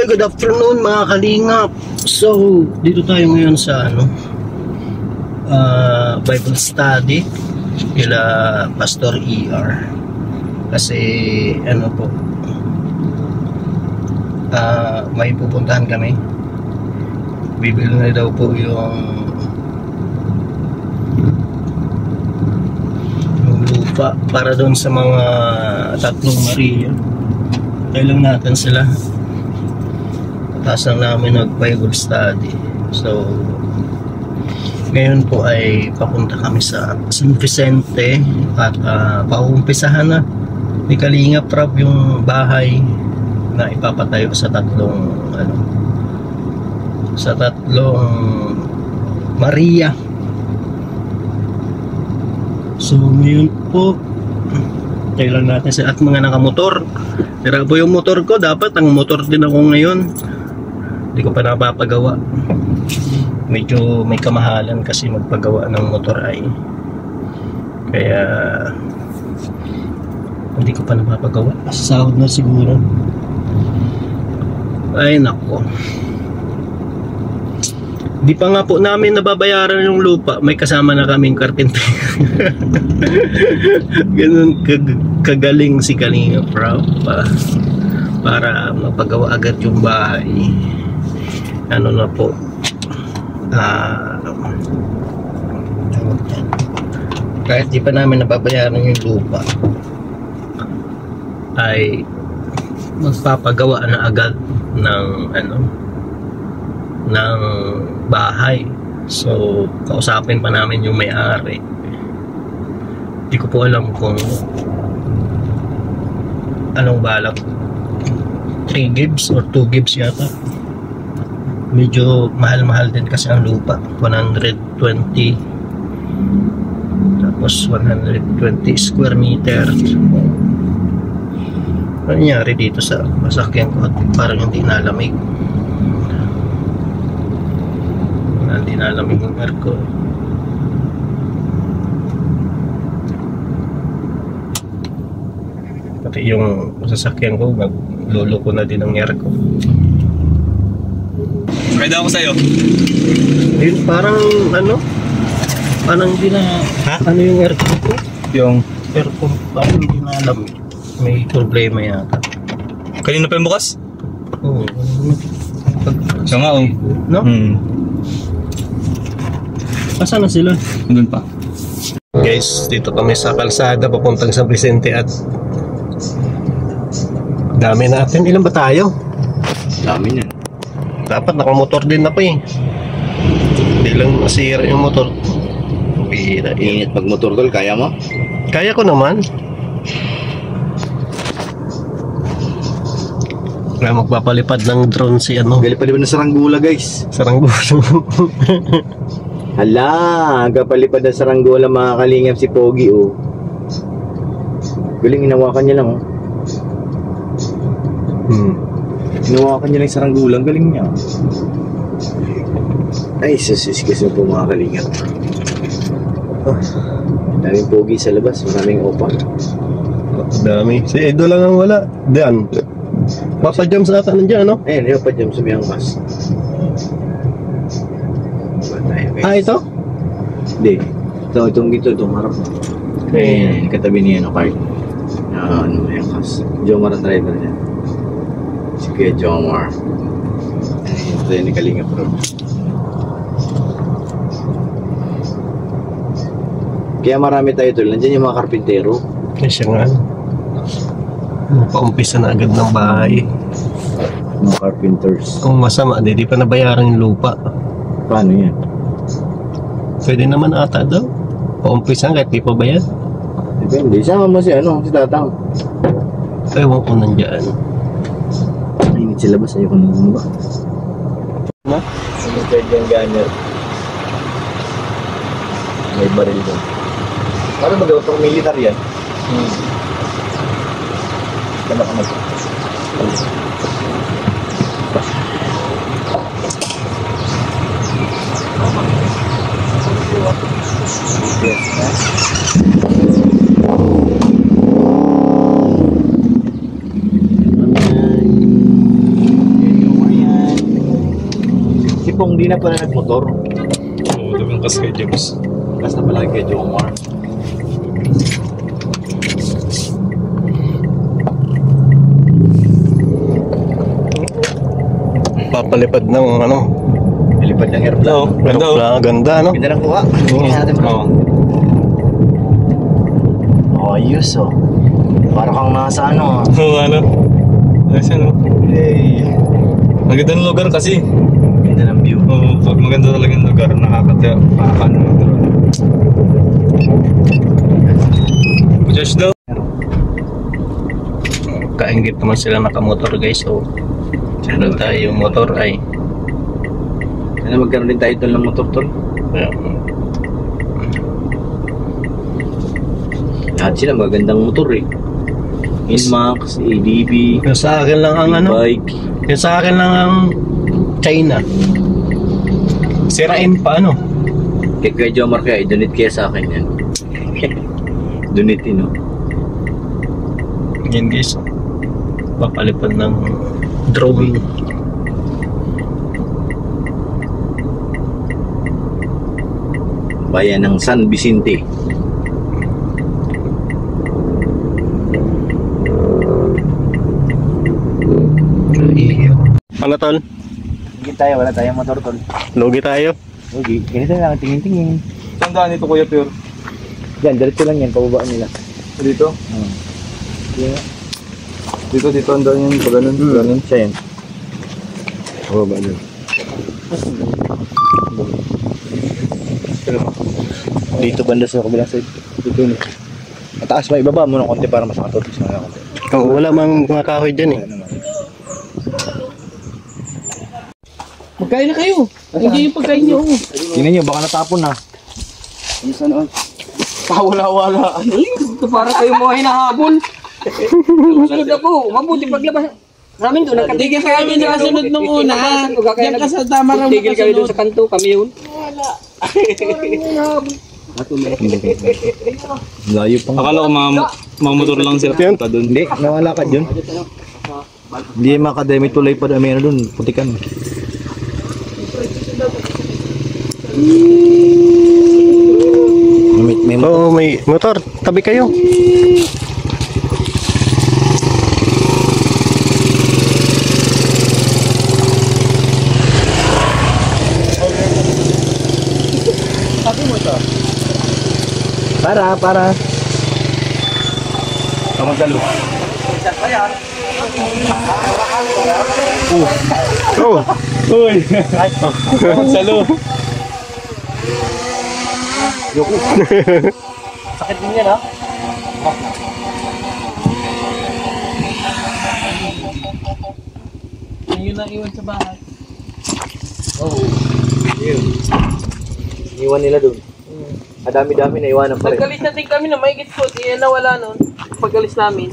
Hi, good afternoon mga kalingap. So, dito tayo ngayon sa Bible study kila Pastor ER. Kasi may pupuntahan kami. Bibili na daw po yung lupa para doon sa mga tatlong Maria. Kailan natin sila. Taas lang namin nag-Bible study. So, ngayon po ay papunta kami sa San Vicente at paumpisahan na ni Kalingap Rob yung bahay na ipapatayo sa tatlong Maria. So, ngayon po kailan natin sila at mga nakamotor. Pero po yung motor ko, dapat ang motor din ako ngayon. Hindi ko pa napapagawa. Medyo may kamahalan kasi magpagawa ng motor ay. Kaya hindi ko pa napapagawa. Sahod na siguro. Ay nako. Di pa nga po namin nababayaran yung lupa. May kasama na kaming karpintero. Ganun kagaling si Kalingap Rob para mapagawa agad yung bahay. Na po kahit di pa namin nababayaran yung lupa ay magpapagawa na agad ng ng bahay. So kausapin pa namin yung may-ari. Di ko po alam kung anong balak, 3 gigs or 2 gigs yata. Medyo mahal-mahal din kasi ang lupa, 120 tapos 120 square meter. Ano nangyari dito sa masakyan ko at parang hindi nalamig. Hindi nalamig yung aircon. Pati yung sasakyan ko magluloko na din ng aircon. Pwede ako sa'yo. Yun, parang hindi na yung aircon ko? Yung Aircon, parang hindi na alam. May problema yata. kanina pa yung bukas? Oo. Siya nga oh. No? Asan na sila? Doon pa. Guys, dito kami sa kalsada papuntang San Vicente at dami natin. Ilan ba tayo? Dami niyan. Dapat nakamotor din ako eh. Hindi lang masira yung motor. Bihira. Ingat pag motor tol, kaya mo? Kaya ko naman. Kaya magpapalipad ng drone si Galipalipad na saranggola guys. Saranggola. Hala, gapalipad na saranggola mga Kalingap si Pogi oh. Galing, inawakan niya lang oh. Inawakan niya lang yung saranggola, galing niya. Ay, susis po mga Kalingap. Oh, daming Pogi sa labas, maraming opa. Dami. Si Edo lang ang wala. Diyan. Papa Jam sa ata nandiyan, ano? Ayun, yung pa-jam sa miyang mas. Ito? Hindi. Itong harap. Ayan, katabi niya card. Yung kas. Jomar ang driver niya. Si Kuya Jomar. Ito yung ni Kalingap Rob. Kaya marami tayo tol. Nandiyan yung mga karpintero. Kasi nga. Paumpisa na agad ng bahay. Mga carpenters. Kung masama, di pa nabayaran yung lupa. Paano yan? Pwede naman ata daw. Paumpisa kahit di pa bayad. Depende. Sama mo si Tatang. Ewan ko nandiyan. Mainit sa labas. Ayoko na ba? Ma? Ano pwede yung ganyan? May baril doon. Paano magawa itong militar yan? Ganda ka mag- kung di na pala nagmotor. Oo, lumangkas kay James. Basta pala kay Jomar. Papalipad ng ano. Nilipad ng airplane. Ganda oh. Ganda, no? Ganda ng kuha. Tingnan natin bro. Oo. Oh, ayos oh. Para kang nasa ano ah. Oo, ano? Ayos yan oh. Hey. Maganda ng lugar kasi. Ganda ng view. Oo, pag maganda talaga yung lugar, nakakano mo doon. Josh daw. Kaingit naman sila nakamotor guys, so meron tayo motor ay Sana magkaroon din tayo doon ng motor tol. Lahat sila magagandang motor eh. Inmax, ADB, yung sa akin lang ang ano, bike. yung sa akin lang ang China. Sirain pa ano. Kaya Kuya Jomar kaya i-donate kaya sa akin yan. Donate no. Yan guys, papalipad ng drone. Bayan ng San Vicente. Ano tol? Hindi tayo, wala tayong motor tol. Lugi tayo. Okay, ganito lang, tingin-tingin. Saan daan ito Kuya Pure? Yan, diretso lang yan, pababa nila. Dito? Yeah. Dito ang daan yung pag ganun. Ganun siya yan. Pababa nila. Dito banda sa kabilang side. Dito yun. Mataas ba? Ibaba mo ng konti para mas makatutok sa mga konti. Oo, wala mang mga kahoy dyan eh. Magkain na kayo. Hindi yung pagkain nyo. Tingnan nyo, baka natapon na. Pawala-wala. Ano yun? Para kayo mga hinahabol. Sunod ako. Mabuti paglabas. Namin doon. Hindi ka kami nakasunod nung una. Diyan ka sa tama ram Tigil kayo doon sa kanto. Kami yun. Layo pang. Akala ko mga motor lang sila punta doon. Hindi, nawala ka dyan. Hindi makadami tulay pa dami na doon. Putikan. May Oo, may motor. Tabi kayo. Para. Kamang dalo. Oh. Uy! Kamang dalo. Sakit din yan ha. Yun ang iwan sa bahay. Iwan nila doon. Dami-dami na iwanan pa rin. Pagkalis natin kami na may gitpot, iyan nawala nun. Pagkalis namin.